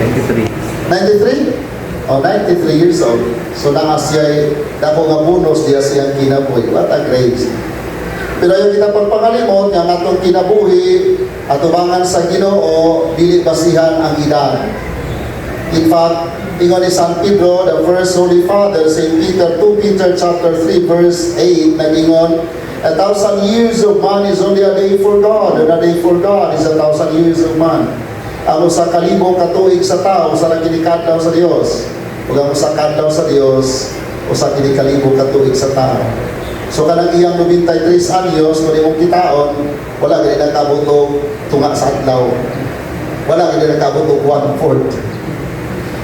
93. 93? Oh, 93 years old. So na siya, dako nga bonus diya siyang kinabuhi. What a grace. Pero yung kita pagpangalimot, nga atong kinabuhi, atubangan sa Ginoo, dili basihan ang edad. In fact, ingon ni San Pedro, the first Holy Father, St. Peter, 2 Peter chapter 3, verse 8, nag-ingon, 1,000 years of man is only a day for God, and a day for God is 1,000 years of man. Ang sa kalibong katuig sa tao, sa naginikadlaw sa Dios. Ug ang sa kadlaw sa Dios, o sa kinikalibong katuig sa tao. So kanang iyang 93 anyos, kung imong kitaon, wala gani nagkabutog tunga sa adlaw. Wala gani nagkabutog 1/4.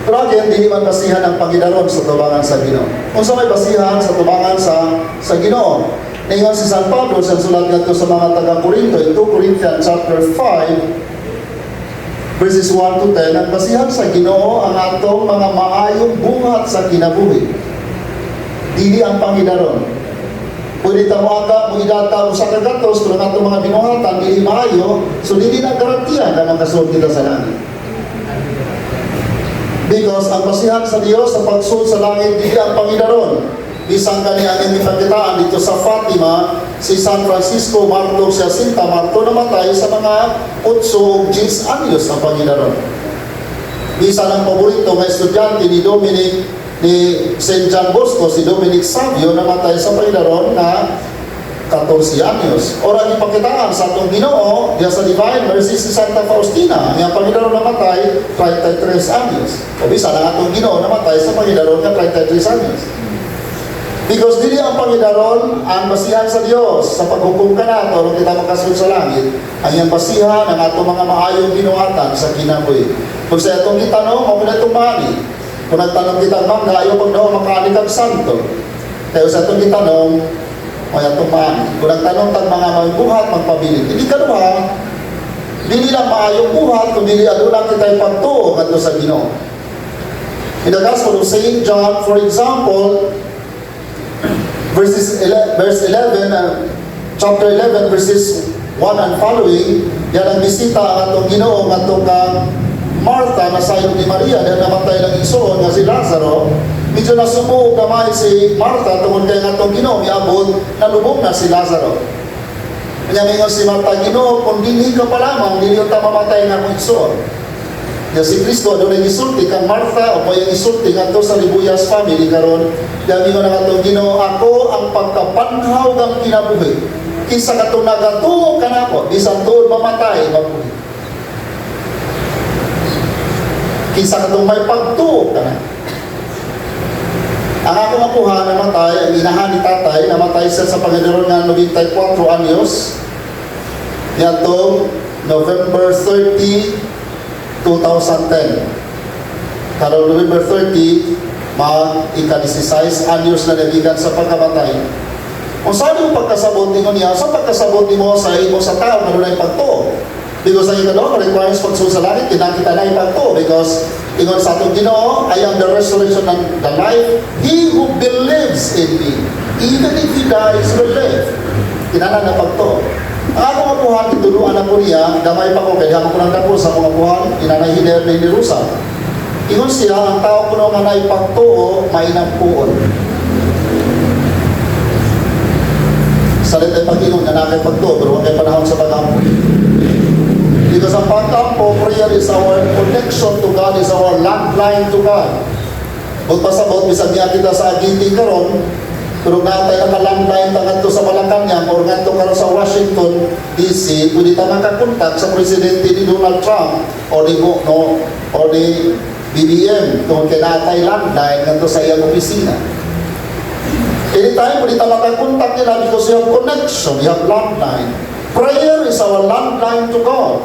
Pero again, hindi man basihan ang Panginoon sa tubangan sa Ginoo. Kung sa may basihan sa tubangan sa Ginoo, ningon si San Pablo sa sulat ngadto sa mga taga-Corinto, in 2 Corinthians chapter 5, verses 1 to 10, ang basihan sa Ginoo ang atong mga maayong buhat sa kinabuhi. Dili ang Panginoon. Pwede tamo aga, mo idata mo sa kagatos, kung ang atong mga binuhatan, dili maayo, so dili na garantiya na magkasunod kita sa langit. Because ang basihan sa Dios sa pagsunod sa langit, dili ang Panginoon. Isang kaniang ipagkitaan dito sa Fatima, si San Francisco Marto siya Sinta Marto namatay sa mga 8 o 10 anyos ang Panginoon. Isa ng paborito ng estudyante ni St. John Bosco, si Dominic Savio, namatay sa Panginoon na 14 anyos. Orang ipakitaan sa atong Ginoo, diya sa Divine Mercy si Santa Faustina, ang Panginoon namatay 33 anyos. O bisa ng atong Ginoo namatay sa Panginoon na 33 anyos. Because dili ang Panginoon ang basihan sa Dios sa paghukom kanato nung kita makasunod sa langit, ang iyang basihan ang atong mga maayong ginuhatan sa kinabuhi. Kung sa atong gitanong, mo na itong mani. Kung nagtanong kita, ma'am, na ayaw pag daw makaani kang santo. Kaya sa itong gitanong, may atong mani. Kung nagtanong tag mga buhat, magpabilit. Hindi ka naman, dili lang maayong buhat, kung dili adulang kita'y pagtuo ngadto sa Ginoo. In the Gospel of St. John, for example, verse 11, chapter 11, verses 1 and following, yan ang bisita ang atong Ginoo ng atong Martha na sayong ni Maria dahil namatay ng igsoon nga si Lazaro. Medyo nasubuog naman si Martha tungkol kay atong Ginoo miabot na lubog na si Lazaro. Kanya mingon si Martha, Ginoo, kung dinhi ka pa lamang, dili ta mamatay nga akong igsoon. Kaya si Kristo doon ay isulti kang Martha o may isulti nga sa Libuyas family karon. Kaya mingon ang atong Ginoo, ako ang pagkapanhaw ng kinabuhi. Kisa katong nagatuo ka na ako, bisang tuod mamatay, mabuhi. Kisa katong may pagtuo ka na. Ang akong apuha namatay, ang inahan ni tatay, namatay siya sa Panginoon nga 94 anyos. Niyatong November 30, 2010. Karong November 30, ika-16 anyos na nagigan sa pagkamatay. Kung saan yung pagkasabot mo niya, sa pagkasabot mo sa imo sa tao, ano na yung pagtuo? Because ang ikadong requires pagsunod sa langit, kinakita na yung pagtuo. Because ingon sa atong Ginoo, I am the resurrection and the life. He who believes in me, even if he dies, will live. Kinana na pagtuo. Ang akong apuhan, ituluan na po niya, damay pa ko, kaya ako nang dapo sa mga apuhan, inanahiner na inirusa. Ingon siya, ang tao ko nga na ipagtuo, mainang puon. Salit ay pag-ingon na nakay pagtuo, pero huwag ay panahon sa pag-ampo. Because ang pagkampo, prayer is our connection to God, is our landline to God. Huwag pasabot, bisag niya kita sa aginting karon, pero natay naka-landline tangadto sa Malacanang o ngadto karon sa Washington DC, pwede ta makakontak sa presidente ni Donald Trump o ni BBM kung kinatay landline ngadto sa iyang opisina. Anytime pwede ta makakontak nila because you have connection, you have landline. Prayer is our landline to God.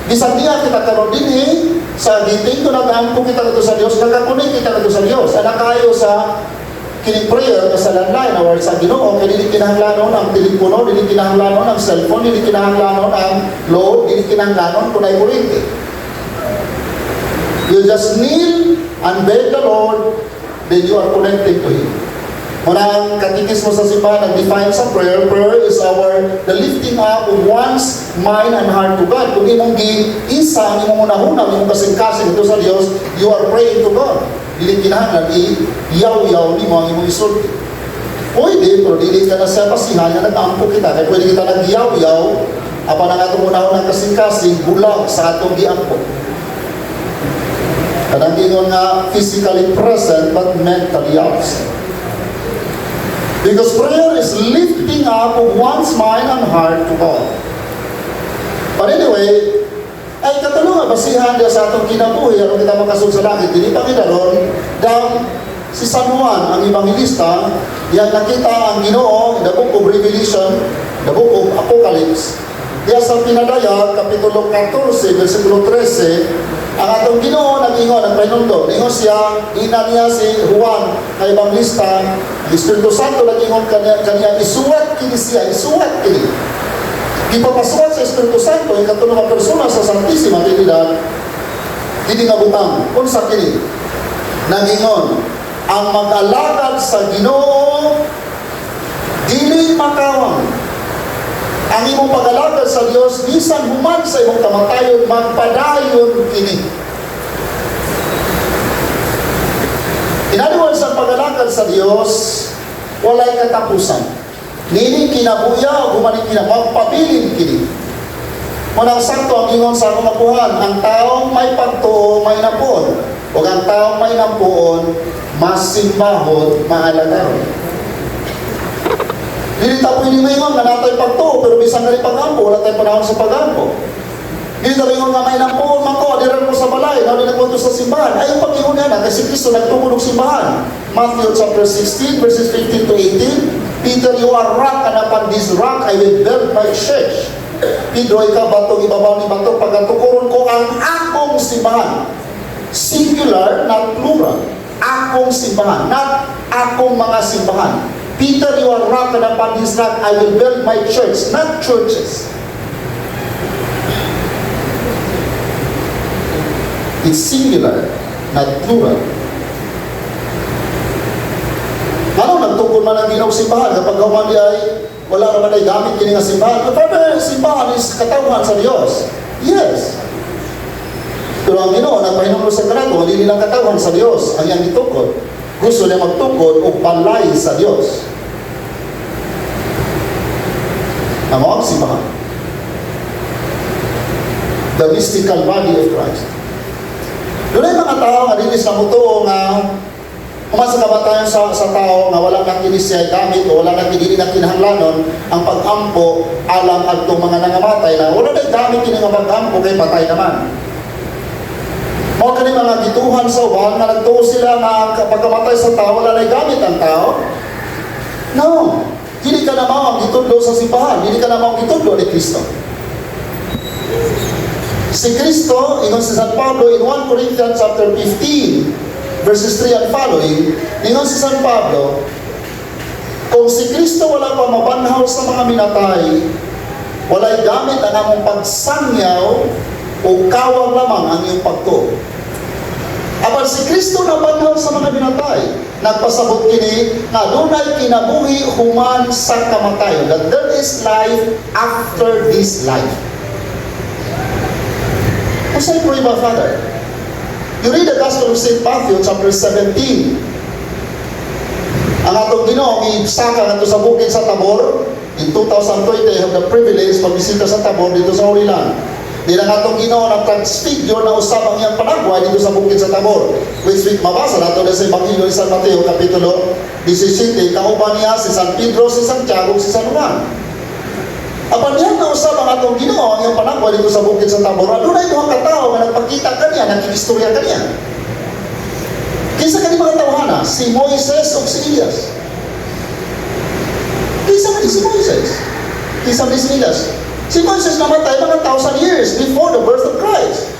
Bisag niya kita karon dinhi sa giting to nag-angko kita kadto sa Dios, nagakunik kita kadto sa Dios. Ana kayo sa kining prayer sa landline or sa Ginoo, kay dili kinahanglanon ang telepono, dili kinahanglanon ang cellphone, dili kinahanglanon ang load, dili kinahanglanon kun ay kuryente. You just kneel and beg the Lord, then you are connected to Him. Munang katikismo sa simbahan, nag-define sa prayer, prayer is the lifting up of one's mind and heart to God. Kung imong isa, ang imong unahuna, imong kasing-kasing ito sa Dios, you are praying to God. Dili kinahanglan i-yaw-yaw ni mo ang imong isulti. Pwede, pero dili ka na siya pasihan na nag-ampo kita. Kaya pwede kita nag-yaw-yaw, apan ang atong unahon ng kasing-kasing, bulag sa atong giampo. Kadang gingon nga physically present but mentally absent. Because prayer is lifting up of one's mind and heart to God. But anyway, ay katulungan basihan dia sa atong kinabuhi aron kita makasud sa langit. Dili pa kidaron dang si San Juan ang ebanghilista, diyan nakita ang Ginoo in the book of Revelation, the book of Apocalypse. Diya sa pinadaya kapitulo 14 bersikulo 13, ang atong Ginoo nag-ingon ang pahinundo. Ingon siya, ina niya si Juan na ebanghilista, ang Espiritu Santo nag-ingon kaniya, isuwat kini siya, isuwat kini. Ipapasuwat sa Espiritu Santo yung katulong mga persona sa Santisima Trinidad, hindi nga butang. Kung sa kini, nangingon, ang mag-alagad sa Ginoo, dili makawang. Ang imong pag-alagad sa Diyos, bisan human sa imong kamatayon, magpadayon kini. In other words, ang pag-alagad sa Diyos, walay katapusan. Nini kinabuya o gumaning magpabilin kini. Munang sakto ang ingon sa akong makuhan, ang taong may pagtuo may napon, o ang taong may napuon, masimbahon, maalagaron. Dili ta pwede maingon nga natay pagtuo, pero bisan na rin pag-ampo, wala tayong panahon sa pag-ampo. Dili ta maingon nga may napuon, mako, adiran ko sa balay, na nagpunto sa simbahan. Ay, yung pag-ingon na, kasi Kristo nagtungod ng simbahan. Matthew chapter 16, verses 15 to 18, Peter, you are rock, and upon this rock I will build my church. Pedro, ikaw batong ibabaw ni bato, pagkatukuron ko ang akong simbahan. Singular, not plural. Akong simbahan, not akong mga simbahan. Peter, you are rock, and upon this rock I will build my church, not churches. It's singular, not plural. Ano nagtungkol man ang Ginoo simbahan kapag human ay wala naman ay gamit kini nga simbahan? Pero simbahan is katawhan sa Dios. Yes. Pero ang Ginoo nagpahinumdom sa kanato, hindi nilang katawhan sa Dios ang iyang gitukod. Gusto niya magtukod o balay sa Dios. Ang simbahan. The mystical body of Christ. Doon ay mga tao nga dinis na mutuo nga kuman sa kabatayan sa tao nga wala nang kinisya gamit o wala nang kinili na kinahanglanon ang pag-ampo alang adtong mga nangamatay na wala nang gamit kini nga pag-ampo kay patay naman. Mao kani mga gituhan sa uban nga nagtuo sila nga pagkamatay sa tao wala nang gamit ang tao. No. Dili ka na mao ang gitudlo sa simbahan, dili ka na mao ang gitudlo ni Kristo. Si Kristo, ingon si San Pablo in 1 Corinthians chapter 15 verses 3 and following, ingon si San Pablo, kung si Kristo wala pa mabanhaw sa mga minatay, walay gamit ang among pagsangyaw o kawang lamang ang iyong pagtuo. Apan si Kristo na banhaw sa mga minatay, nagpasabot kini na dunay kinabuhi human sa kamatayon, that there is life after this life. Masay ko iba, Father? You read the Gospel of St. Matthew, chapter 17. Ang atong Ginoo, isaka nga sa bukid sa Tabor. In 2020, I have the privilege pagbisita sa Tabor dito sa Holy Land. Di lang atong Ginoo na transfigure na usab ang iyang panagway dito sa bukid sa Tabor. Which week mabasa nato na sa Ebanghelyo ni San Mateo, kapitulo 17. Kauban niya si San Pedro, si Santiago, si San Juan. Apan yan na usab ang atong Ginoo ang iyang panagway dito sa bukid sa Tabor. Adunay duha ka tawo nga nagpakita kaniya, nakiistorya kaniya. Kinsa kani mga tawhana? Si Moises o si Elias? Kinsa man si Moises? Kinsa man si Elias? Si Moises namatay mga 1,000 years before the birth of Christ.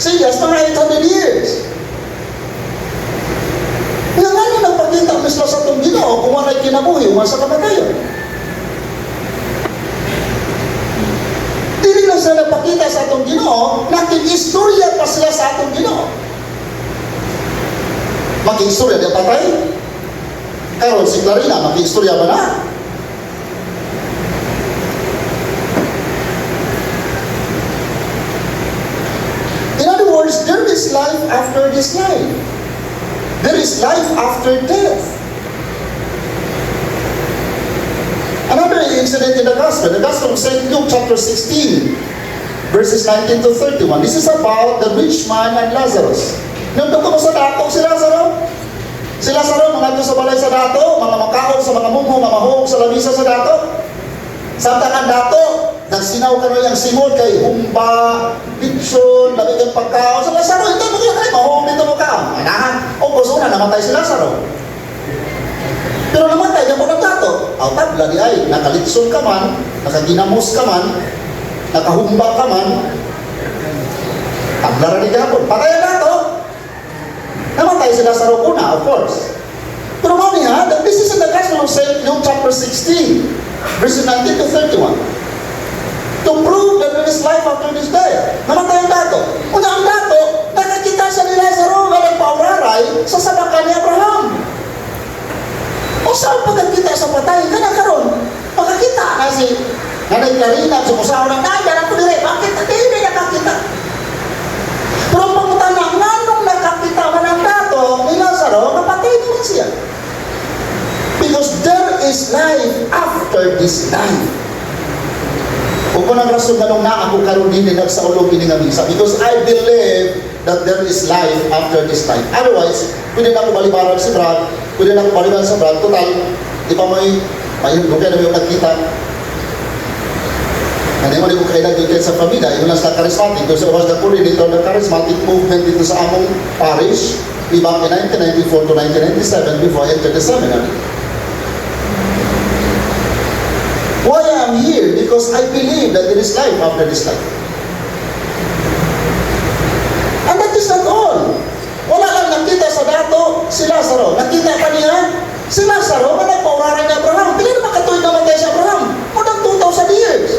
Si Elias mga 800 years. Nga nga nagpakita mismo sa atong Ginoo kung anay kinabuhi uman sa kamatayon. Dili lang sila nagpakita sa atong Ginoo, nakiistorya pa sila sa atong Ginoo. Mag-istorya di patay? Karon si Clarina, mag-istorya ba na? In other words, there is life after this life. There is life after death. Another incident in the Gospel of St. Luke chapter 16, verses 19 to 31. This is about the rich man and Lazarus. Nandun ko sa dato si Lazaro. Si Lazaro, mga sa balay sa dato, mga makaon sa mga mungho, mga mahog sa lamisa sa dato. Samtang ang dato, nagsinaw ka yung simon kay humba, bitson, labig ang pagkaon. Sa Lazaro, ito mo kaya mahog dito mo ka. Manahan, o gusto na, namatay si Lazaro. Pero namatay niya po ng dato. Aw tabla di ay, nakalitson ka man, nakaginamos ka man, nakahumba ka man, tabla rin gapon. Patay ang dato. Namatay si Lazaro una, of course. Pero mami ha, this is in the Gospel of St. Luke chapter 16, verses 19 to 31. To prove that there is life after this death. Namatay ang dato. Una ang dato, nakakita siya ni Lazaro na nagpauraray sa sabakan ni Abraham. O saan pagkakita sa patay? Kanakaroon, pagkakita na si Nanay Clarina, sumusaw ng naya, ako dire, bakit? Hindi nakakita. Pero pagkutana, nganong nakakita man ang dato ni Lazaro, napatay naman siya. Because there is life after this life. Kung nang rason na nung na ako karon din nagsaulog ini nga misa, because I believe that there is life after this life. Otherwise, pwede na ako balibaran si Brad, pwede na ako balibaran sa Brad, total, di pa may kaya na yung nagkita. Hindi mo ko kailan dito sa pamilya, yun lang sa charismatic, because I was the coordinator of the charismatic movement dito sa among parish, back in 1994 to 1997 before I entered the seminary. Why I am here? Because I believe that there is life after this life. And that is not all. Wala lang nakita sa dato si Lazaro. Nakita pa niya si Lazaro na nagpauraran ni Abraham. Pili naman katuwid namatay si Abraham. More than 2,000 years.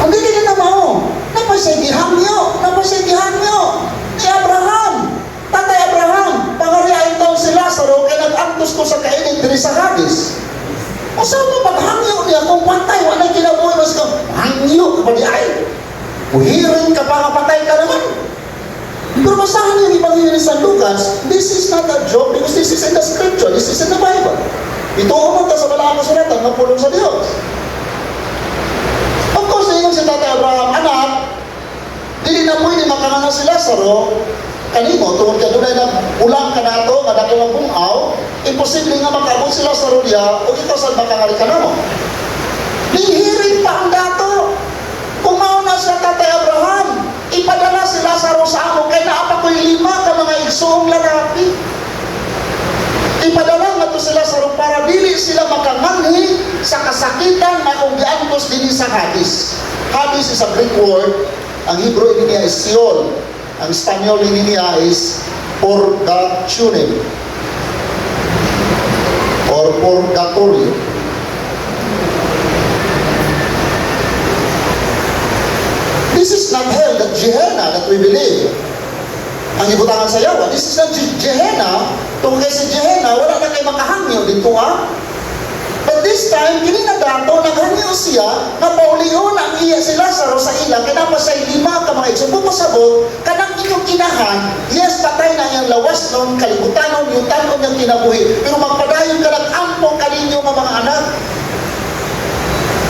Ang gini na mao. Napasigihan niyo ni Abraham. Tatay Abraham, pangariain taon si Lazaro kaya nag-antos ko sa kainin diri sa Hades. O saan mo paghangyo niya kung patay, wala kinabuhi mas ka, hangyo ka ba di ay? Uhirin ka pa, patay ka naman. Pero basahan niyo yung Ebanghelyo ni San Lucas, this is not a joke because this is in the scripture, this is in the Bible. Ito umunta sa malaking kasulatan, mapulong sa Diyos. Of course, yun si Tatay Abraham, anak, hindi na pwede makanganga si Lazaro, kanimo, tungkol ka doon ay ulang ka na ito, nga dako ng bungaw, imposible nga makaabot sila sa Rodia, o ikaw saan makangali ka na mo. Lihirin pa ang dato. Kung mauna sa Tatay Abraham, ipadala si Lazaro sa amo, kaya naapa ko'y 5 ka mga igsoong lalaki. Ipadala nga to si Lazaro para dili sila makamanhi sa kasakitan na ugiantos din sa Hades. Hades is a Greek word, ang Hebrew niya is Sheol. Ang Espanyol niya is purgationem or purgatorio. This is not hell, the Gehenna that we believe. Ang ibutangan sa yawa, this is not Gehenna. Tungkol sa Gehenna, wala na kayo makahangyo dito ha. But this time, kininadato, naghangyo siya, na pauliho na iya si Lazaro sa ilang, kaya napasay 5 ka mga igsoon. Pupasabot, kanang inyong inahan, yes, patay na yung lawas nun, kalibutan nun, yung tanon niyang kinabuhi. Pero magpadayon ka ng ampong kaninyo mga anak.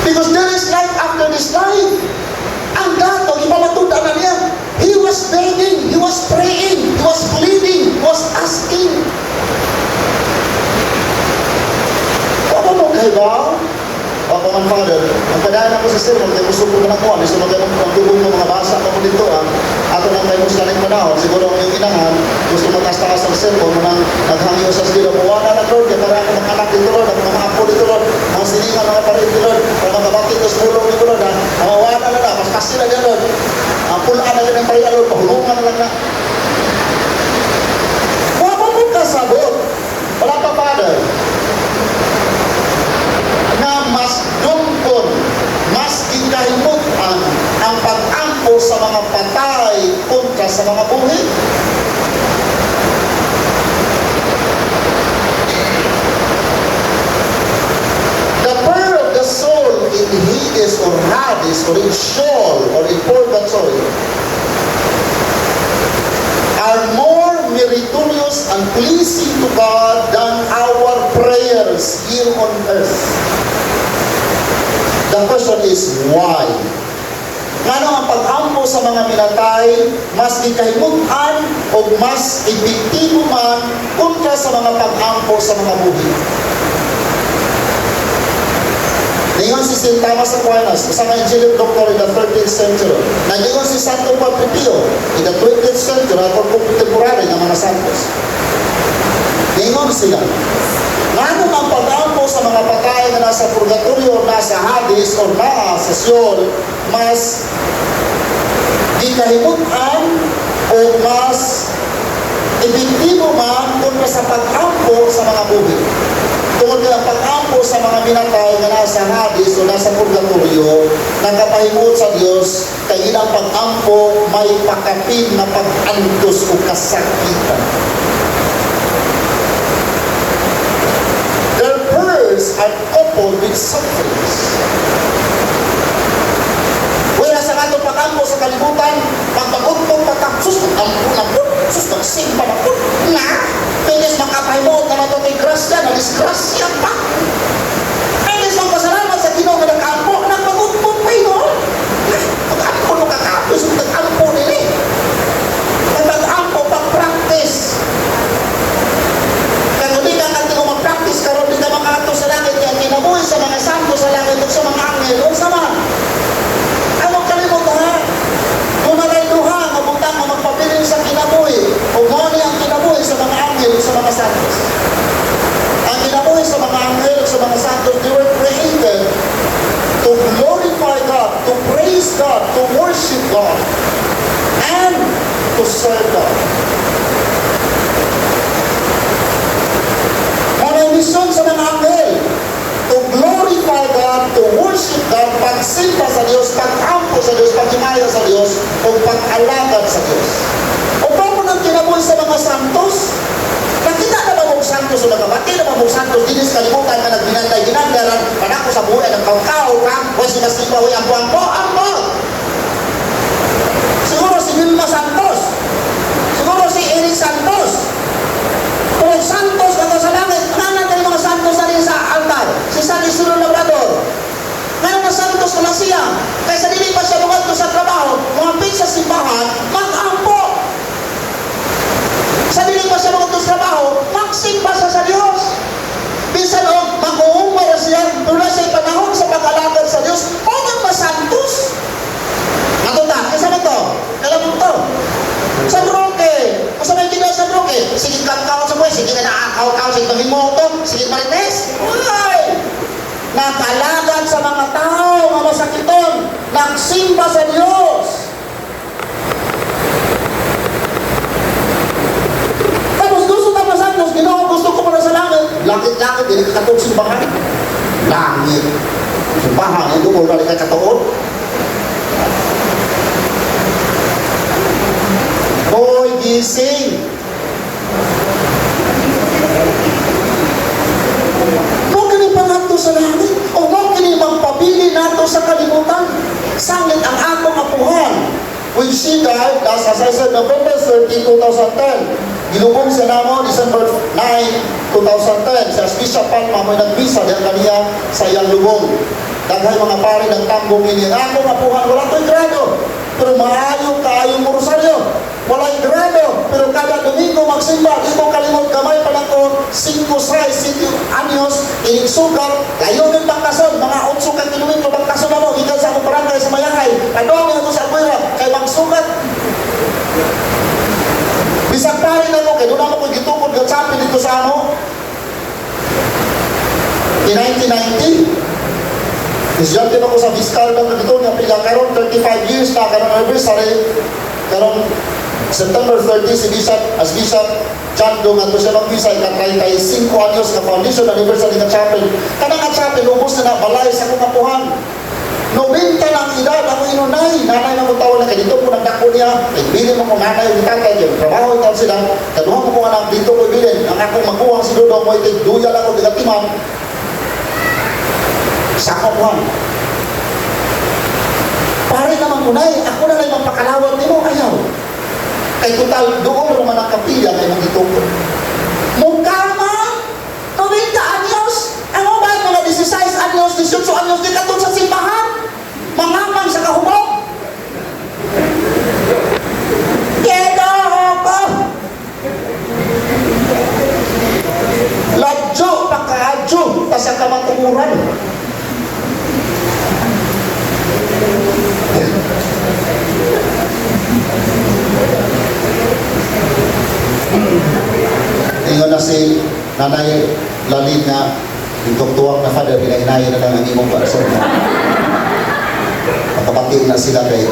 Because there is life after this life. Ang dato, ipamatuda na niya. He was begging, he was praying, he was pleading, he was asking. Hey, ba? Ako man, Father, ang kadaan ako sa sermon, kaya gusto ko na nakuha, gusto mo kayo magdugong ng mga basa ko dito, ato lang kayo gusto na panahon, siguro ang iyong inahan, gusto mo taas-taas ang sermon, manang naghangyo sa sila, wala na Lord, kaya para ako makanak dito, Lord, ako mga apo dito, Lord, mga silingan, mga parin dito, Lord, para magkabakit ko sa pulong dito, Lord, wala na na, mas kasi na dyan, Lord, ang pulaan na yun ang parin, Lord, pahulungan na lang na. Wala mo kasabot, wala pa, Father, na mas dumpon, mas ikahimutan ang pag-ampo sa mga patay kontra sa mga buhi. The prayer of the soul in Hades or Hades or in Sheol or in Purgatory are more meritorious and pleasing to God than our prayers here on earth. The question is, why? Ngano ang pag-ampo sa mga minatay, mas gikahimutan o mas epektibo man kontra sa mga pag-ampo sa mga buhi. Ngayon si St. Thomas Aquinas, kasama Angelic Doctor in the 13th century. Ngayon si Santo Padre Pio in the 20th century at contemporary ng mga santos. Ngayon sila. Ngano ang pag-ampo sa mga patay na nasa purgatorio, nasa Hades, o nasa Sheol, mas gikahimutan o mas epektibo man kontra sa pag-ampo sa mga buhi. Tungkol ang pag-ampo sa mga minatay na nasa Hades o nasa purgatorio, nagkapahimot sa Diyos, kay ilang pag-ampo may pakapin na pag-antos o kasakitan. Their prayers are coupled with sufferings. Wala sa atong pag-ampo sa kalibutan, pagpagutong patapsos, pag-ampo, sus, magsimba na po, nga, pinis makapahimot na nato kay grasya, na-disgrasya pa. Pinis magpasalamat sa Ginoo nga nag-ampo, nagpagutong pa yun. Pag-ampo mo kakapos, pag-ampo nila. Pag-ampo, pag-practice. Kaya hindi ka kanti ko mag-practice, karoon din ka makato sa langit, kaya kinabuhi sa mga santo sa langit o sa mga angel, o sa mga. Ano kalimot ha? Kung nalayluha, mabutang na magpabilin sa kinabuhi, o ngoni ang kinabuhi sa mga angel o sa mga santos. Ang kinabuhi sa mga angel o sa mga santos, they were created to glorify God, to praise God, to worship God, and to serve God. Ang mission sa mga angel, to glorify God, to worship God, pagsimba sa Diyos, pag-ampo sa Diyos, pagkimaya sa Diyos, o pag-alagad sa Diyos. O paano nang kinabuhi sa mga santos? Nakita na ba mong santos o nagabati na ba mong santos? Dinis kalimutan ka nagbinanday-ginandaran, panako sa buhay ng kaw-kaw, o sinasimba, o ampo-ampo. Siguro si Vilma Santos, siguro si Eric Santos, kung santos na sa langit, kanan tayo mga santos na rin sa altar, si San Isidro Labrador. Ngayon na santos na siya, kaysa dili pa siya lugat sa trabaho, mga sa simbahan, mag-ampo. Sa dili pa siya lugat sa trabaho, magsimba sa Diyos. Minsan o, mag-uumay na siya, pero na siya panahon sa pag-alagad sa Diyos, o nang masantos. Natuta, isa na to, kalamang to. Sa Broke, kung sa may ginawa sa Broke, sige kang-kaw sa buhay, sige na nakakaw-kaw, sige pag-imoto, sige marites, uy! Nakalagad sa mga tao, mga masakiton, nagsimba sa Diyos. Tapos gusto na masantos, ginawa gusto ko muna sa langit. Langit-langit, hindi kakatog simbahan. Langit. Simbahan, hindi ko na kakatoon. Hoy, gising! Huwag ka pangato sa langit o huwag ka magpabili nato sa kalimutan. Sangit ang akong apuhan. When she died, as I said, November 30, 2010, gilubong siya namo, December 9, 2010, si Archbishop Palma may nagbisa diyan kaniya sa iyang lubong. Daghay mga pari ng tambong ini. Ang akong apuhan, wala to'y grado. Pero maayo kaayong mo rosaryo. Wala'y grado, pero kada Domingo magsimba, di mo kalimot kamay pa lang ko, 5-6 anyos, ining sugar, layo ng bangkason, mga 8 kilometro bangkason na mo, ikan sa akong barangay sa Mayangay, padong ako sa Aguera, kay magsugat. Bisag pari na mo, kaya doon ako gitukod, gatsapin dito sa ano. In 1990, isyante ako sa Vizcarra ng dito, nga pila karon 35 years na, karon anniversary, karon September 30, si Bishop, as Bishop John Dong, at siya mag-visa, ika-35 anyos na foundation anniversary ng chapel. Kanang nga chapel, ubos na balay sa kong apuhan. 90 ng edad, ako inunay, nanay na mo tawag na kay dito po nagdako niya, bili mo kong nanay yung tatay, yung trabaho ito sila, kaduha mo kong anak, dito ko bilin, ang akong makuha si Dudong, mo ito, duya lang ako, digatiman, sa apuhan. pare naman kunay, ako na lang magpakalawat nimo, ayaw. Kay total, doon naman ang kapilya kay mong itukod. Mungkama, 90 anyos, ang mga mga 16 anyos, 18 anyos, di katong sa simbahan, mangamang sa kahumog. Keda ako! Ladyo, pakaadyo, ta sa kamaturan. Ingon na si Nanay Lalin nga yung tuwang na father, hinahinay na lang ang imong person. Makabati na sila kay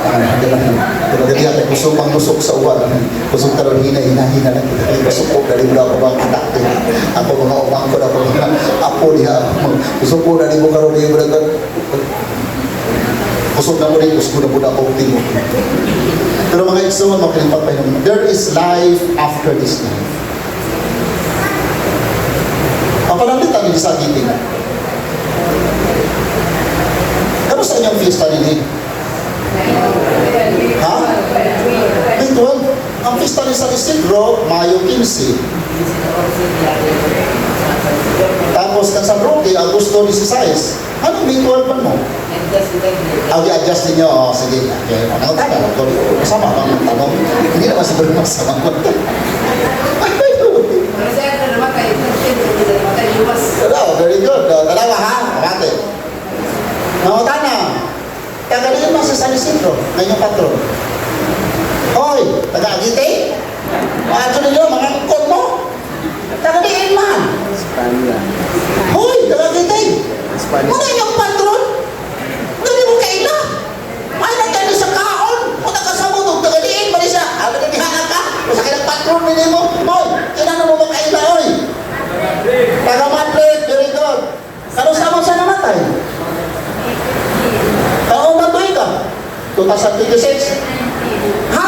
Tulad niya, kusog ang lusok sa uwan. Kusog karoon hina-hinahin na lang. Kusog ko, dali mo na ako mga anak. Ako mga umang ko na ako mga apo niya. Kusog ko, dali mo karoon niya. Kusog na mo rin, kusog na mo na akong timo. Pero mga iksuman, makalipat pa yun. There is life after this life. Ang panalitan niyo sa giting. Kamusta inyong fiesta nini? Ha? May 12. Ang fiesta ni San Isidro, Mayo 15. Tapos ng San Roque, Agosto 16. Ano, may 12 man mo? I-adjust ninyo. Oh, sige. Okay. Ano tayo? Masama bang tanong? Hindi naman siguro masama. Very good. Dalawa ha? Mabate. Nangutan na. Tagalin mo sa San Isidro, ngayong patron. Hoy, taga-agite? Maadyo ninyo, mga angkon mo. Tagalin man. Hoy, taga-agite. Muna yung patron. Dali mo kaila. Ay, nagkani sa kaon. Kung nakasamutog, tagalin mo siya. Ano na dihanan ka? Masakit ang patron nila mo. Hoy, kinano mo makaila, hoy. Taga-Madrid, very good. Ano sa mo siya namatay? Taong matuloy ka? 2026? Ha?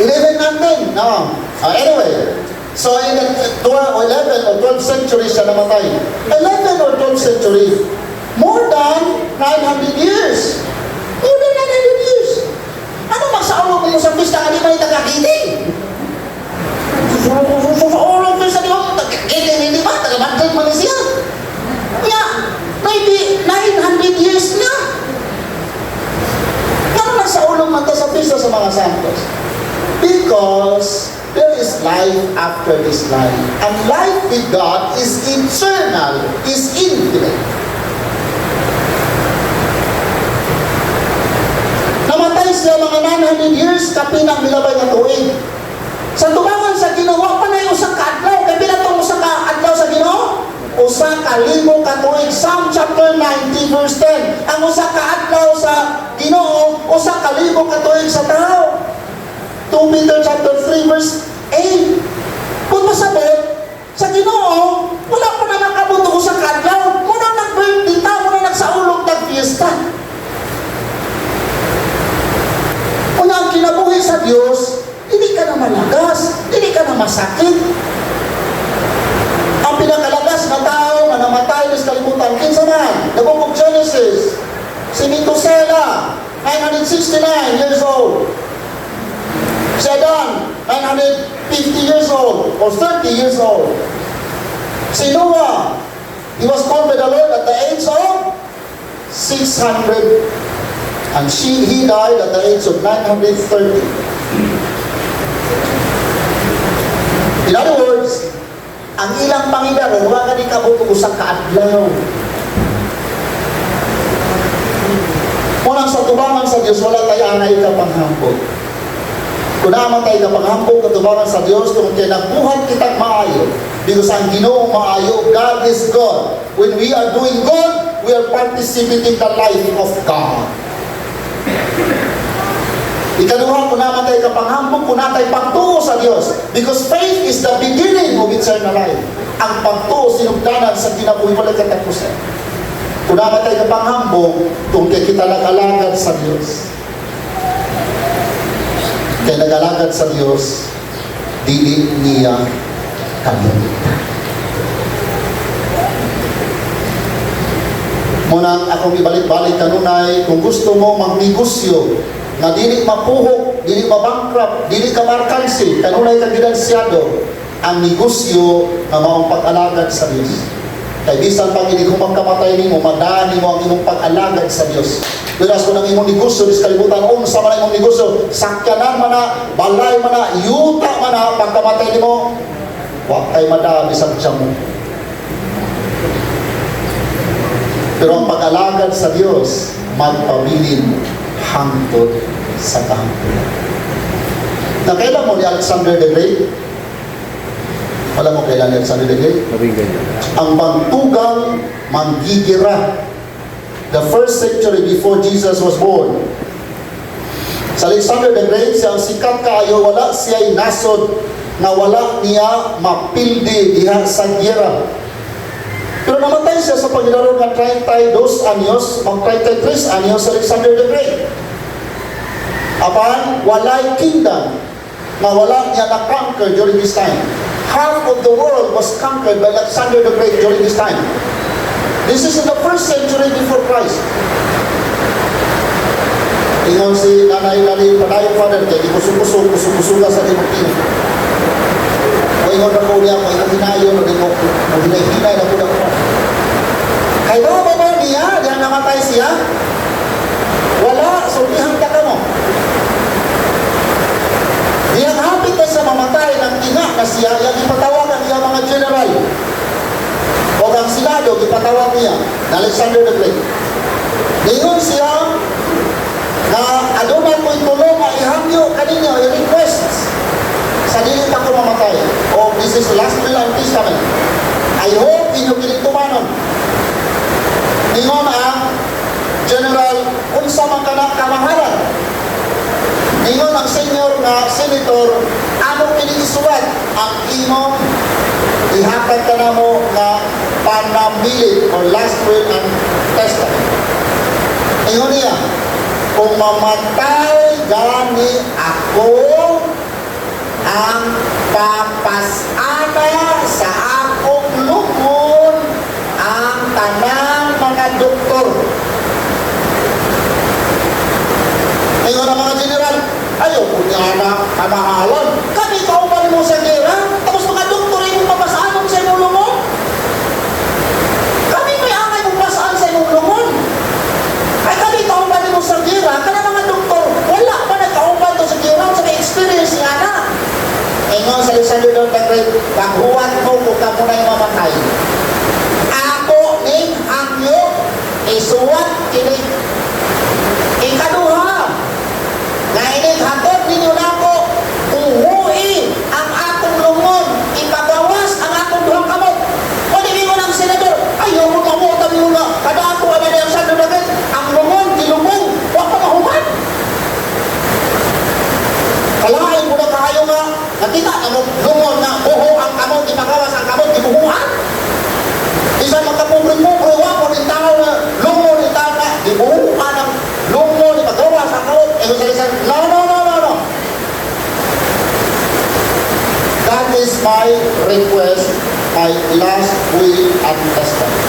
1119? No. Anyway, so in the 11 or 12th century siya namatay. 11 or 12th century, more than 900 years. More than 900 years. Ano magsaulog mo sa pista ka di man itagagiting? Susulog mo sa di ba? Hindi ba? Taga-Madrid man siya. Yeah, maybe 900 years na. Ano sa ulong mata sa pista sa mga santos? Because there is life after this life. And life with God is eternal, is infinite. Namatay siya mga 900 years, kapinang milabay na tuig. Sa tubangan sa ginawa pa na yung usang kaadlaw. Kaya pinatong usang kaadlaw sa Ginoo? Usang kalibong katuig. Psalm chapter 90 verse 10. Ang usang kaadlaw sa Ginoo, usang kalibong katuig sa tao. 2 Peter chapter 3 verse 8. Kung masabot, sa Ginoo, wala pa na nakabutong usang kaadlaw. Muna nag-birthday ta, muna nagsaulog nag-fiesta. Kung ang kinabuhi sa Diyos, hindi ka na malagas, hindi ka na masakit. Ang pinakalagas na tao na namatay sa kalimutan, kinsa man, the book of Genesis, si Methuselah, 969 years old. Si Adan, 950 years old, or 30 years old. Si Noah, he was called by the Lord at the age of 600. And he died at the age of 930. In other words, ang ilang Panginoon, huwag ka di kabuto sa kaadlaw. Unang sa tubangan sa Diyos, wala tayo anay ka panghampog. Kung naman tayo ka panghampog, katubangan sa Diyos, kung kinabuhan kitang maayo, because ang Ginoong maayo, God is God. When we are doing good, we are participating the life of God. Ikaduha, kung naman tayo kapanghambog, kung naman tayo pagtuo sa Diyos. Because faith is the beginning of eternal life. Ang pagtuo, sinugdanan sa kinabuhi walang katapusan. Kung naman tayo kapanghambog, kung kita nag-alagad sa Diyos. Kaya nag-alagad sa Diyos, dili niya kalimutan. Muna akong ibalik-balik kanunay, kung gusto mo magnegosyo, na dili mapuhok, dili mabankrupt, dili ka markansi, kanunay ka gidansyado, ang negosyo na maong pag-alagad sa Diyos. Kay bisan pag hindi kung magkamatay nimo, madaan mo ang imong pag-alagad sa Diyos. Whereas kung ang imong negosyo, dis kalibutan, sa man imong negosyo, sakyanan man na, balay man na, yuta man na, pagkamatay nimo, wag kay madaan bisan siya mo. Pero ang pag-alagad sa Diyos, magpabilin hangtod sa kahangtulan. Nakailan mo ni Alexander the Great? Wala mo kailan ni Alexander the Great? Ang pagtugang manggigira. The first century before Jesus was born. Sa Alexander the Great, siyang sikat kaayo, wala siya'y nasod na wala niya mapildi diha sa gira. Pero namatay siya sa paglalaro ng 32 anyos, mag-33 anyos sa Alexander the Great. Apan, walay kingdom na wala niya na-conquer during this time. Half of the world was conquered by Alexander the Great during this time. This is in the first century before Christ. Ingon si Nanay Padayon Father, kaya kusog-kusog sa Timoteo. Ingon na po niya, ingon hinayon, ingon hinay-hinay na po na po. Kaya ba niya, diyan namatay siya? Wala, sultihan ka mo. Diyan hapit na sa mamatay ng ina na siya, yung ipatawagan niya mga general. O ang Senado, ipatawag niya, na Alexander the Great. Ngayon siya, na aduman mo itulong, ihangyo kaninyo, i-requests. Sa dili pa ko mamatay. Oh, this is the last will and testament. I hope inyo kinitumanon. Ingon ang general, unsa man kana kamahalan. Ingon ang senior na senator, ano kiniisulat ang imong ihatag ka na mo na panambilit or last will and testament. Ingon niya, kung mamatay gani ako, ang papasana sa akong lukon ang tanang mga doktor. Ngayon ang mga general, ayaw po niya na kamahalan. Kami kaupan mo sa gera, tapos mga doktor yung papasaan sa imong lukon. Kami may angay mong pasaan sa imong lukon. Ay kami kaupan mo sa gera, kana mga doktor, wala pa nagkaupan to sa gera sa experience niya na. Ingon sa Alexander the Great, paghuwat mo kung ka muna yung mamatay. Ako ning hangyo, isuwat kini. Ikaduha, na ining hatod ninyo na ako, uhui ang akong lungon, ipagawas ang akong duhang kamot. O di mo ng senador, ayaw mo kamo, tabi mo na, kada ako ang Alexander the Great, ang lungon, dilumong, huwag pa mahuman. Kalahin mo na kayo nga, nakita na mo, lumon na buho ang kamot, ipagawas ang kamot, ibuhuan. Isa magkapubring-pubring, wapon yung tao na lumon yung tao na, ibuhuan ang lumon, ipagawas ang kamot. E kung salisan, no. That is my request, my last will and testament.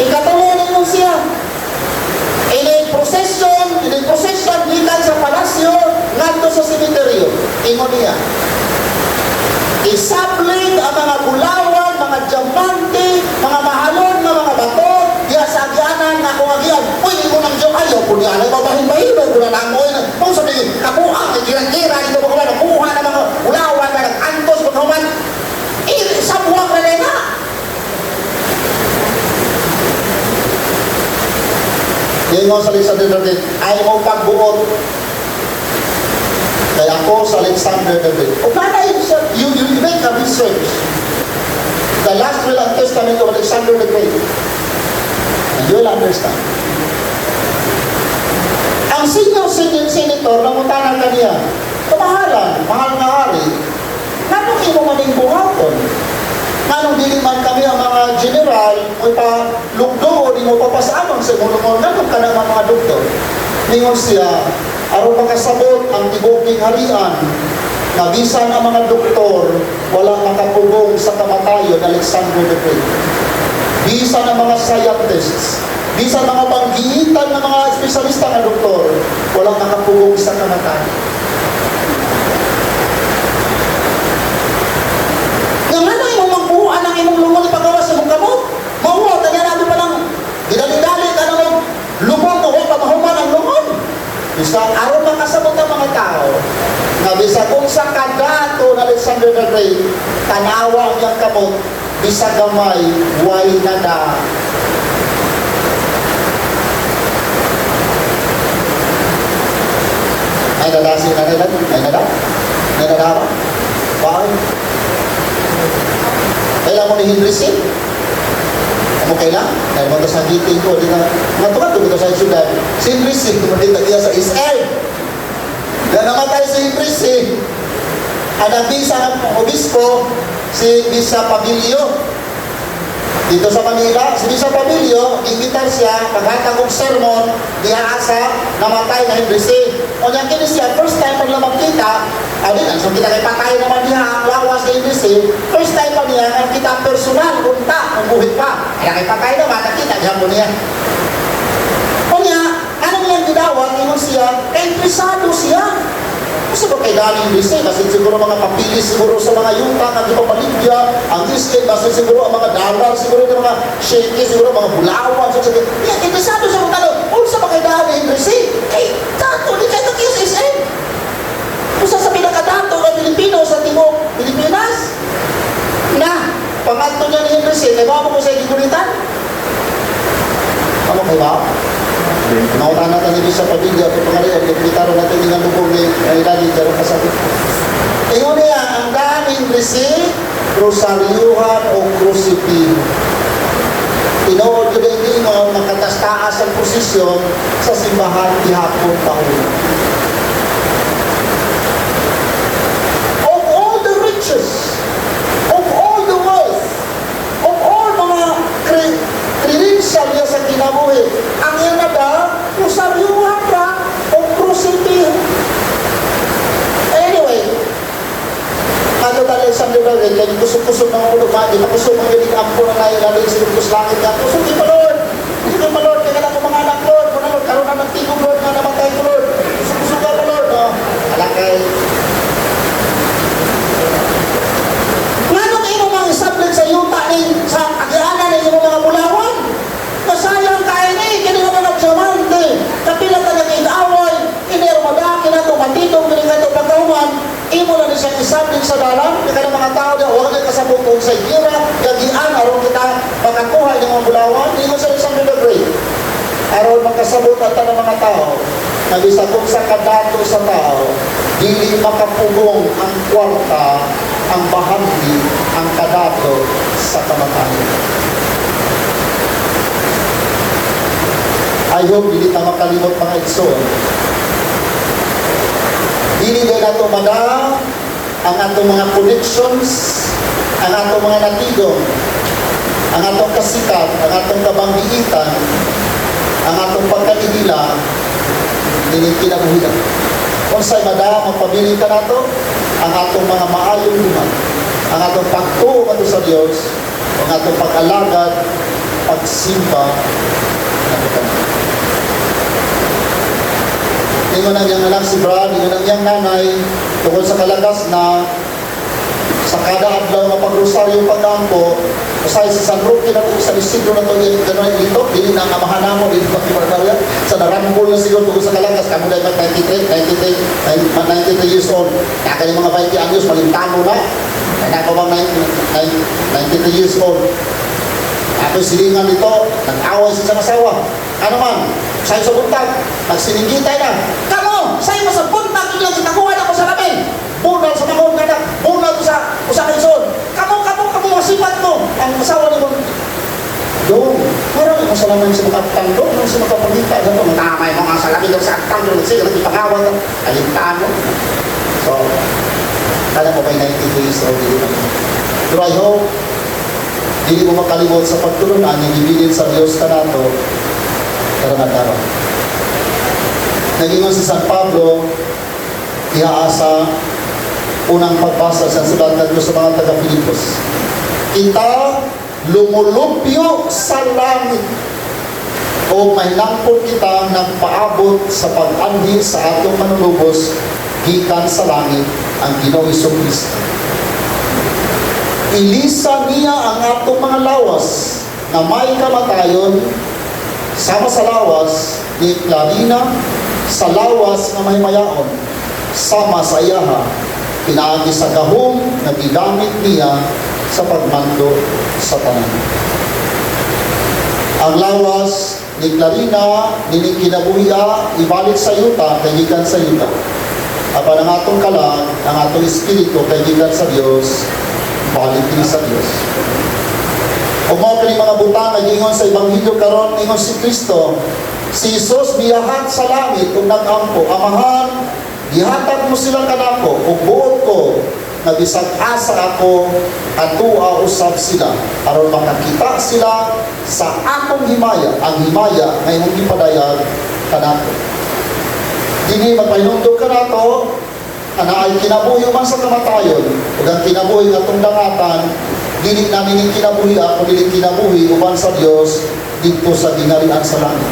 Ikatulungan mo siya. Ini-procession, gikan sa palasyo, ngadto sa sementeryo. Ingon niya, isabling ang mga gulawan, mga diamante, mga mahalon, mga bato, diya sa agyanan na kung agyan. Pwede mo nang diyo, ayaw po niya, babahin-bahin, ko na lang mo, kung sabihin, kabuang, girang-gira, ito mo kung nakuha ng mga gulawan, na nag-antos, magkaman, sa buwag na na. Ingon sa Alexander the Great, ay mo pagbuot. Kaya ako sa Alexander the Great. O para you make a research. The last will and testament of Alexander the Great. And you will understand. Ang senior senator, namutanan ka niya, kamahalan, mahal na hari, nanong imo maning buhaton? Nanong dili man kami ang mga general, o ipalugdo o di mo papasaamang sa mulungon, nanong ka ng mga doktor. Ningon siya, aron makasabot ang tibuking harian, na bisan ang mga doktor, walang makapugong sa kamatayon, Alexander the Great. Bisan ang mga scientists, Bisan mga banggitan ng mga espesyalista nga doktor, walang nakapugong sa kamatayan. Nga ano imong magbuuan ang imong lungon ipagawas sa imong kamot? Mauwa, tanya natin pa lang, didali-dali ka na mong lumon o huwag pamahuman ang lungon. Bisa, aron makasabot ang mga tao, nga bisa kung sa kadato na Alexander the Great, tanawa ang iyang kamot, bisa gamay, way na na. Ay nadasi na nila? Ay nada? Ay nadawa? Bakit? Kailan mo ni Henry C? Ano kailan? Dahil mo ito sa giting ko, di na, matukat ko ito sa syudad. Si Henry C, kumadita niya sa Israel. Na namatay si Henry C. Ang nabisa ng obispo, si Bisa Pabilio. Dito sa Manila, si Bisa Pabilio, ingitar siya, paghatag og sermon, dihaasa, namatay na Henry C. O niya kini siya, first time pag makita, alin, so kita kay patay naman niya, ang lawas na Henry C. First time pa niya, ang kita personal, unta, ang buhit pa. Kaya kay patay naman, nakita niya po niya. O niya, anong niyang gidawat, ingon siya, interesado siya. Kasi ba kay Dani Lise, kasi siguro mga papili siguro sa mga yuta na di pa paligya, ang Lise, kasi siguro ang mga dollar, siguro yung mga shaky, siguro mga bulawan, so sige. Yeah, interesado siya kung tanong, sa ba kay Dani Lise? Eh, dato, di kayo sa SM. Kung sa pinakadato ng Pilipino sa Timog, Pilipinas, na, pangatto niya ni Lise, kaya ba mo sa ikikunitan? Ano kayo ba? Nauna natin hindi sa pamilya at pangarihan, nagkitaro natin yung lubong ni Ilani, dyan kasabit. Ingon niya, ang daming resi, rosaryuhan o crucifix. Tinood ko din ingon, nakatastaas ang posisyon sa simbahan ihapon taon. Of all the riches, of all the wealth, of all mga credential niya sa kinabuhi, ang yan na ba, rosaryuhan ka o crucifix. Anyway, ano tayo sa Lord, kaya kusog-kusog ng ulo, di na kusog ang galing ampo na nailalay sa lupos langit ka, kusog di pa Lord, kusog di pa Lord, kaya lang mga anak Lord, kung Lord, karoon na ng tigong Lord, na namatay ko Lord, kusog-kusog ka pa Lord, no? Alakay. Ngano kayo mga isablit sa yuta ni, sa agianan ni mga bulawan? Masayang kain eh, kini nga mga diamante, kapilat na nag-igaway, inermadaki na ito, matitong binigay ito pagkahuman, imo na siya isabling sa dalam, kaya ng mga tao na huwag na kasabutong sa gira, gagian, aron kita makakuha ng mga bulawan, imo sa isang Great. Aron makasabot at ng mga tao, nabisa kung sa kadato sa tao, dili makapugong ang kwarta, ang bahagi, ang kadato sa kamatayan. I hope hindi ta makalimot mga igsoon. Dili din nato mada ang atong mga connections, ang atong mga natigong, ang atong kasikat, ang atong kabanggiitan, ang atong pagkanihila, dili kinabuhian. Kung sa'y mada, magpabiling ka nato, ang atong mga maayong luman, ang atong pagtuo ato sa Diyos, ang atong pag-alagad, pagsimba, ingon ang iyang anak si Brad, ingon ang iyang nanay, tungkol sa kalagas na sa kada adlaw na pagrosaryo pagkampo, usay sa San Roque na ito, sa distrito na ito, gano'n dito, dili na kamahan mo, dili pa kibarbarya, sa narambol na siguro tungkol sa kalagas, kamo dahil 93 years old, kaya yung mga 20 anyos, malintano na, kaya ako bang 93 years old. Ako silingan dito, nag-away sa asawa. Ano man, sa'yo sa buntag, nagsiningitay na. Kamo, sa'yo sa buntag, yung kitakuhan ako sa lamin. Bunal sa mahon ka na, bunal ko sa kaison. Kamo, masipat mo. Ang asawa ni mo, doon, meron yung masalaman sa mga aktang doon, nung sa mga pagkita, matamay mo nga sa lamin doon sa aktang doon, sige, nagipagawan ka, kalintaan mo. So, kala mo kay 93 years old, pero I hope, hindi mo makalimot sa pagtulunan, ibibilin sa Diyos ka nato, karangan-araw. Naging si San Pablo, iaasa, unang pagbasa sa sulat ng Diyos sa mga taga-Pilipos. Kita lumulupyo sa langit. o mahinangkot kita nagpaabot sa pag-anhi sa atong manulubos gikan sa langit ang Ginoong Kristo. Ilisa niya ang atong mga lawas na may kamatayon sama sa lawas ni Clarina sa lawas na may mayaon sama sa iyaha pinaagi sa gahom na gigamit niya sa pagmando sa tanan. Ang lawas ni Clarina nini kinabuhiya ibalik sa yuta kay gikan sa yuta. Apan ang atong kalag, ang atong espiritu kay gikan sa Dios, balik din sa Dios. O mga kini mga butang nag-ingon sa Ebanghelyo karon ingon si Kristo, si Jesus biyahat sa langit ug nag-ampo, Amahan, gihatag mo sila kanako ug buot ko nga bisag asa ako atua usab sila aron makakita sila sa akong himaya, ang himaya nga imong gipadayag kanako. Dini magpahinungdog ka nato ana ay kinabuhi man sa kamatayon ug ang kinabuhi nga atong dangatan dili namin yung kinabuhi ako dili kinabuhi uban sa Dios dito sa gingharian sa langit.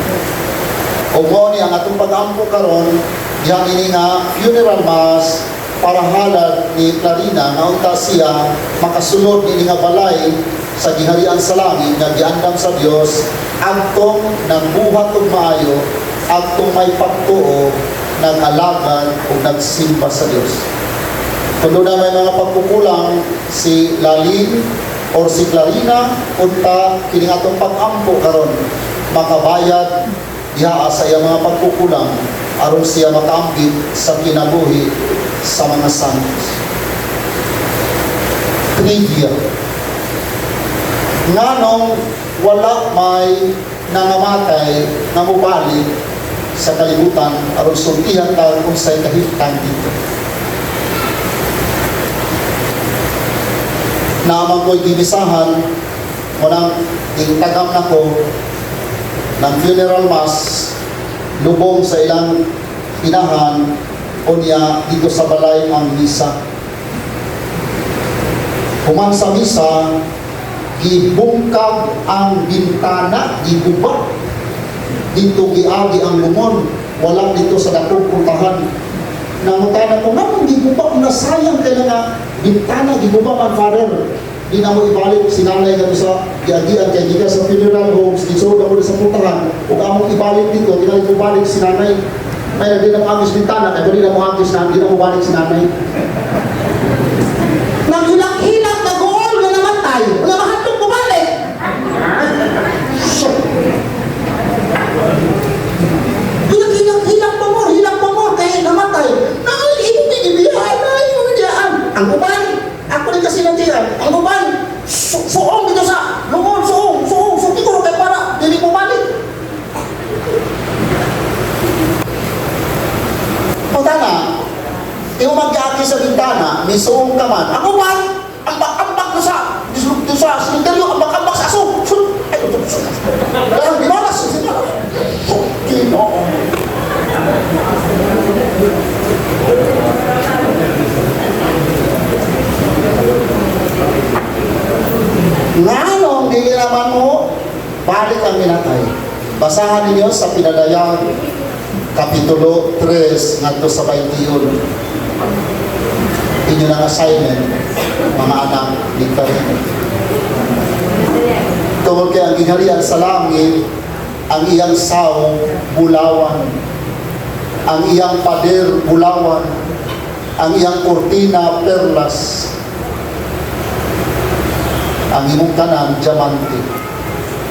O mo ni ang atong pag-ampo karon diyan ini nga funeral mass para halad ni Clarina nga unta siya makasunod ni nga balay sa gingharian sa langit nga giandam sa Dios adtong nagbuhat og maayo adtong may pagtuo nag-alagad o nagsimba sa Diyos. Kung doon na may mga pagkukulang si Lalin o si Clarina, unta kining atong pag-ampo karon makabayad diha sa iya mga pagkukulang aron siya makaambit sa kinabuhi sa mga santos. Trivia. Nganong wala may nangamatay na mubalik sa kalibutan aron sultihan ta kung sa'y kahitang dito. Naamang ko'y gibisahan munang tingtagam na ko ng funeral mass lubong sa ilang inahan o niya dito sa balay ang misa. Human sa misa, gibungkag ang bintana, gibubak dito giagi ang lumon, wala dito sa dakong puntahan. Namutana ko, nga gibubak na sayang kaya nga bintana, gibubak ang father. Di na mo ibalik, sinanay ka sa giagian kaya giga sa funeral homes, dito na mo sa puntahan. Kung among ibalik dito, di na mo ibalik sinanay. May di na mo agis bintana, kaya di na mo agis na, di na mo balik sinanay. Naghilang-hilang na goal na namatay, wala mahatong bumalik. Hilang pamor, kaya namatay. Ibibihan na yung hindiyaan. Ang uban, ako rin kasi nandiyan, ang uban, suong dito sa lungon, suong, siguro kaya para, hindi mo balik. Pagdana, yung mag-aaki sa bintana, may suong ka man. Ang uban, ambak na sa simenteryo, ambak sa aso. Ay, di malas. Ginoo. Nganong dili naman mo balik ang minatay. Basahan ninyo sa Pinadayang Kapitulo 3 ngadto sa 21. Inyo ng assignment mga anak ni Clarina. Tungkol kay ang gingharian sa langit, ang iyang sao bulawan, ang iyang pader bulawan, ang iyang kurtina perlas, ang imong tanan diamante.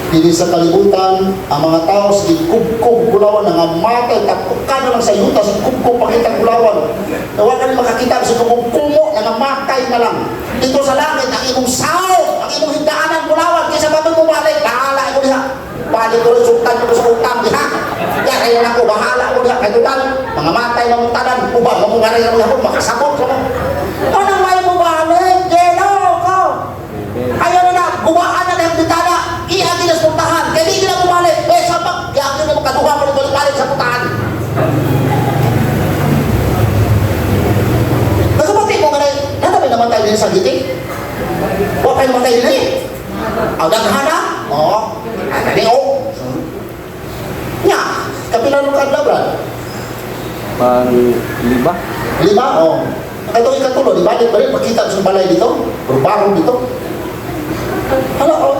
Dili sa kalibutan, ang mga tao sa kubkob bulawan nga matay tapukan na lang sa yuta sa kubkob pakitang bulawan. Nawa ka rin makakita sa kumo na matay na lang. Dito sa langit ang imong sao, ang imong hindaanan bulawan kaysa ba mo balik, bahala ko diha. Balik ko rin sultan ko sa utang diha. Kaya ako bahala ko diha kay total mga matay na mong tanan, ubang mo nga rin ako makasabot ko. Ano may mo balik? Geno ko. Ayaw na gumaan na ng bitana. Ihagi na sa puntahan. Kaya hindi na bumalik. Sabak. Kaya hindi na makaduha mo nito balik sa puntahan. Nagkapati mo nga rin. Natabi namatay din sa giting. Huwag kayo namatay din eh. Ang daghana. Oo. Hindi o. Kapila nung kadlaw, Brad? Pang-5. 5, oh. Katong ikatulo, di balik ba rin? Makita sa balay dito? Barong dito? Hala, oh.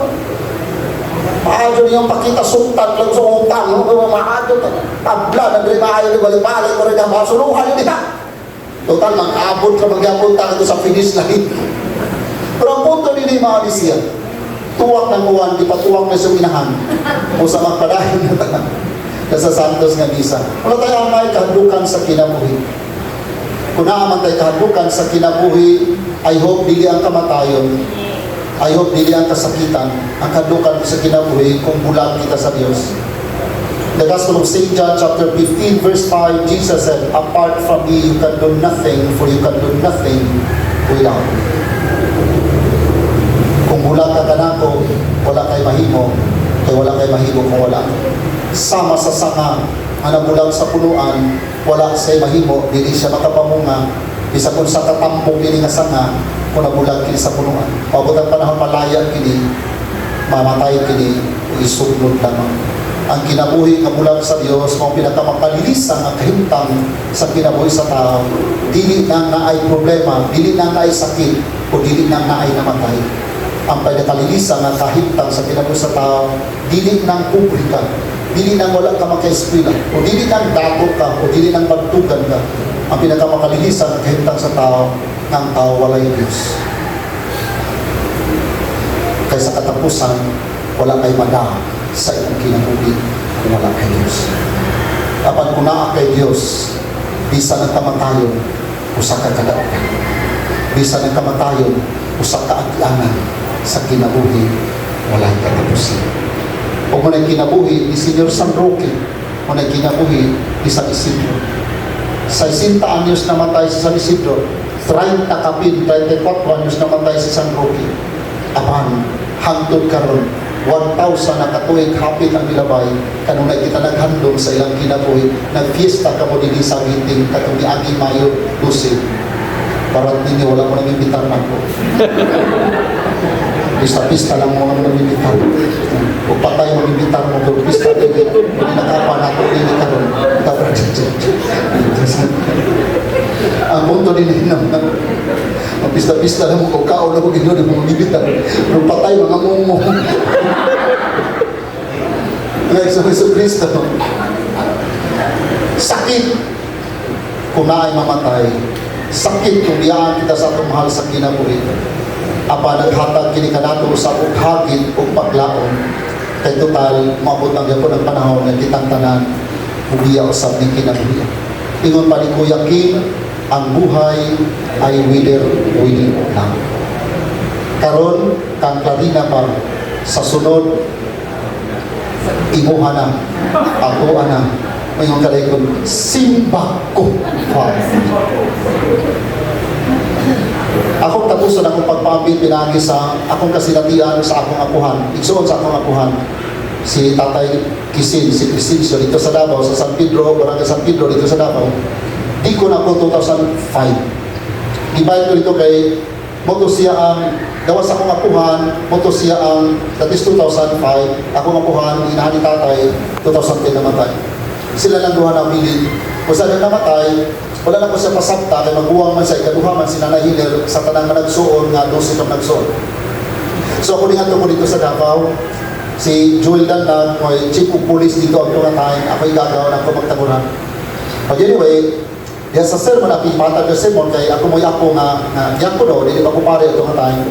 Maadyo niyong pakita sultan lang sa utang, no? Maadyo, tabla, nagre maayo ni balik-balik ko rin ang mga suluhan yun, total, mag-abot ka, mag-abot ka ito sa finish line. Pero ang punto nila yung mga Alisia, tuwak ng uwan, di pa tuwak na siyang inahan. O sa magpadahin na tanan. Nasa Santos nga misa. Wala tayo may kahandukan sa kinabuhi. Kung naaman tayo kahandukan sa kinabuhi, I hope dili ang kamatayon. I hope dili ang kasakitan. Ang kahandukan sa kinabuhi kung bulag kita sa Diyos. The Gospel of St. John chapter 15 verse 5, Jesus said, apart from me you can do nothing, for you can do nothing without me. Kung bulag ka kanako, wala kay mahimo, kaya wala kay mahimo kung wala. Sama sa sanga, ang nabulag sa punuan, wala say mahimo, dili siya makapamunga, bisa kung sa katampong dili nga sanga, kung nabulag kini sa punuan. Pagod ang panahon malaya kini, mamatay kini, isuglod lamang. Ang kinabuhi nga bulag sa Dios, mao pinakamapalilisang ang kahimtang sa kinabuhi sa tao. Dili nang naay problema, dili nang naay sakit, o dili nang naay namatay. Ang pinakalilisang ang kahimtang sa kinabuhi sa tao, dili nang publika, dili nang wala ka maka-eskwela, o dili nang dato ka, o dili nang bagtugan ka. Ang pinakamakalilisan ang kahimtang sa tao, ng tao walay Diyos. Kaya sa katapusan, wala kay mada sa iyong kinabuhi kung wala kay Diyos. Kapag kunaa kay Diyos, bisa ng kamatayon, usa ka kadaugan. Bisa ng kamatayon, usa ka aglangan sa kinabuhi, wala katapusan. O muna'y kinabuhi ni Senyor San Roque, muna'y kinabuhi ni San Isidro. Sa 60 anyos namatay si San Isidro, 30 kapin, 34 anyos namatay si San Roque. Apan, hangtod karon 1,000 na katuig hapit ang milabay, kanunay kita naghandom sa ilang kinabuhi, nagfiesta ka mo din sa meeting, katong ni Agi Mayo, 12. Parat ninyo, wala mo nang imbitar na po. Pista-pista lang mo nang imbitar. O patay mo imbitar mo, pero pista din, nakapa na ito, hindi ka ron. Ang punto din naman, ang pista-pista lang mo, kung kao na mo gino, di mo imbitar. Pero patay, mga mumo. Ngayon sa Jesu Cristo, sakit kung naay mamatay, sakit kung biyaan kita sa atong mahal sa kinabuhi. Apa naghatag kini kanato sa ughagit o paglaon, kay total maabot ang yapon ang panahon nga kitang tanan ubiya usab ni kinabuhi. Ingon pa ni Kuya King, ang buhay ay wither lang. Karon kang Clarina pa sa sunod imuha na, ako na, mayroon kalay ko, simba ko, Father. Akong tapuson akong pagpapit pinagi sa akong kasinatian sa akong apuhan, igsuon sa akong apuhan, si Tatay Kisin, si Crescencio dito sa Davao, sa San Pedro, Barangay San Pedro dito sa Davao. Di ko na po 2005. Gibayad ko dito kay moto siya ang gawas akong apuhan, moto siya ang that is 2005, akong apuhan, inahan ni Tatay, 2010 namatay. Sila lang duha na bilin. Kung saan na namatay, wala na ko siya pasabta, kay magbuwang man sa ikaduha man si Nanay Hiller sa tanang managsuon nga 12 ka managsuon. So ako dingan ko dito sa Davao, si Joel Dandag, may chief of police dito ang tungatay, ako'y gagawa ng kumagtaguran. But anyway, diyan sa sermon, napipatag na sermon, kay ako mo'y ako nga diyan ko no, hindi pa ko pare ito nga tayo.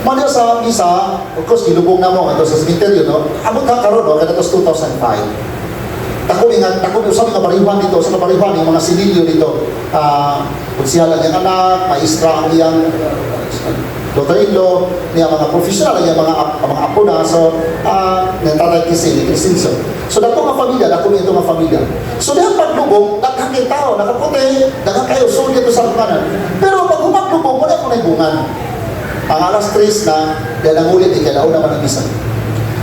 Manda sa isa, of course, gilubong na mo, ito sa cemetery, no? Abot ka karon no, kaya ito 2005. Tako sa mga barihan dito, sa barihan, yung mga sinilyo dito, konsihala niyang anak, maestra ang iyang daughter-in-law, niya mga professional, niya mga apo na, so, Tatay Kisin, Crescencio. So, dako nga pamilya, dako nga ito nga pamilya. So, diyan paglubong, nagkakil tao, nakaputi, nagkakayo, so dito sa lupanan. Pero pag humaglubong, wala ko na ibungan. Ang alas 3 na, dahil ang ulit, ikalaw naman ang isa.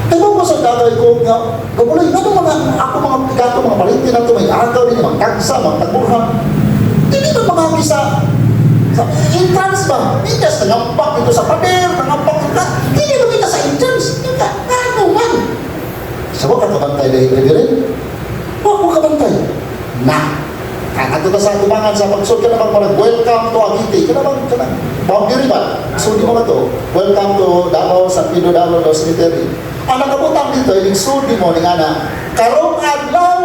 Kaya mo sa tatay ko nga, gabulay, ano mga, ako mga pigato, mga parinti na ito, may agaw din, mga tagsa, mga tagburhan. Hindi na mga kisa, sa entrance ba? Midas, nangampak ito sa pader, nangampak ito, hindi na kita sa entrance, hindi ka, ano man. Sabi ka kabantay na yung rin? na. Ato ta sa tumangan sa pagsud ka namang parang welcome to Agiti. Ka namang boundary ba? So di mo to. Welcome to Davao, San Pedro Davao Cemetery. Ang nakabutang dito, ilisod mo ni ana. Karong adlaw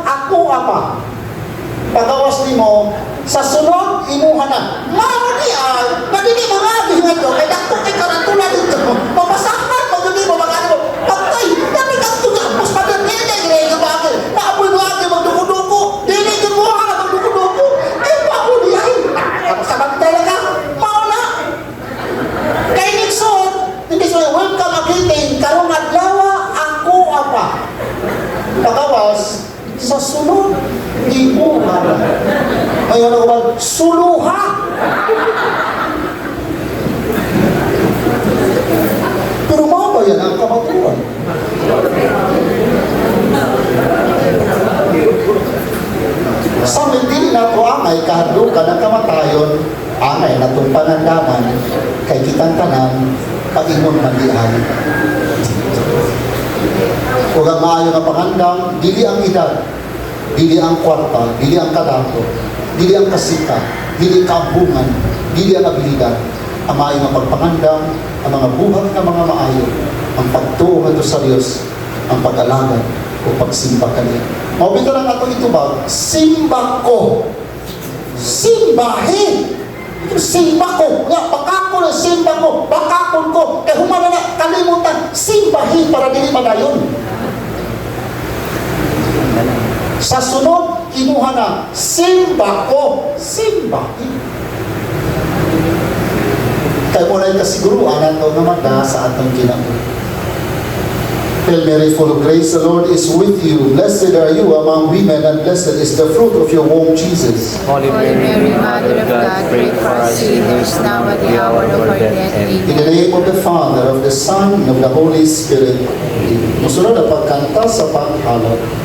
ako apa. Pagawas nimo sa sunod imuha na. Mao ni ay, madili mga gihingat ko kay dako kay karantula dito. Mapasakan mo gani mo mga ano. Patay, dami kang tuga. Mas padali ni nga ba? Maapoy mo agi magdugo-dugo. Dili ka mo magdugo-dugo. Eh pa ko di ay. Samantala ka. Mao na. Kay Nixon, hindi so welcome again karong adlaw ako apa. Pagawas sa sunod imuha na. Ngayon ako ba, suluha! Pero mga ba yan ang kamatuan? Sa hindi na ito angay, kahadlukan ang kamatayon, angay na itong panandaman, kay kitang tanan, pag-ingon mandihan. Huwag ang maayo na pangandang, dili ang edad, dili ang kwarta, dili ang kadato, dili ang kasika, dili ang kaabungan, dili ang abilidad. Ang maayo na pagpangandang, ang mga buhat na mga maayo, ang pagtuo nga sa Diyos, ang pag-alagad o pagsimba kaniya. Mabita lang ato ito ba? Simba ko. Simbahin. Simba ko. Nga, bakako na simba ko. Bakakon ko. Kaya humana na kalimutan. Simbahin para dili madayon. Sa sunod, kinuha na, simba ko. Simbahin. Kaya mo na yung kasiguruan nato naman na sa atong kinabuhi. Hail Mary, full of grace, the Lord is with you. Blessed are you among women, and blessed is the fruit of your womb, Jesus. Holy Mary, Mother of God, pray for us sinners now at the hour of our death. In Amen. the name of the Father, of the Son, and of the Holy Spirit. Musunod na pagkanta sa paghalot.